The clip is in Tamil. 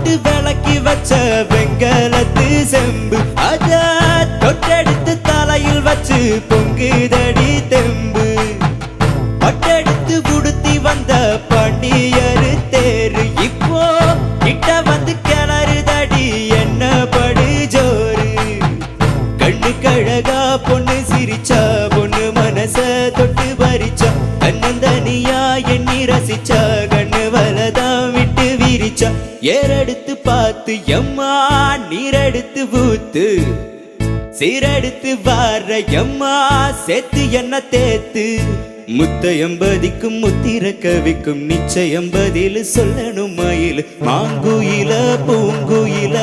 போட்டு விளக்கி வச்ச வெங்கலத்து செம்பு அத தொட்டெடுத்து தலையில் வச்சு பொங்குதடி தெம்பு பட்டெடுத்து உடுத்தி வந்த பாண்டியரு தேரு இப்போ கிட்ட வந்து கிளறுதடி என்ன படு ஜோரு கண்ணு கழகா பொண்ணு சிரிச்சா பொண்ணு மனச தொட்டு பறிச்சா தன்னந்தனியா எண்ணி ரசிச்சா கண்ணு வலதான் விட்டு விரிச்சா ஏறெடுத்து பார்த்து எம்மா நீரெடுத்து ஊத்து சீரெடுத்து வார எம்மா சேர்த்து என்ன தேத்து முத்தையம்பதிக்கும் முத்திர கவிக்கும் நிச்சயம் பதில் சொல்லணும் மயில் மாங்குயில பூங்குயில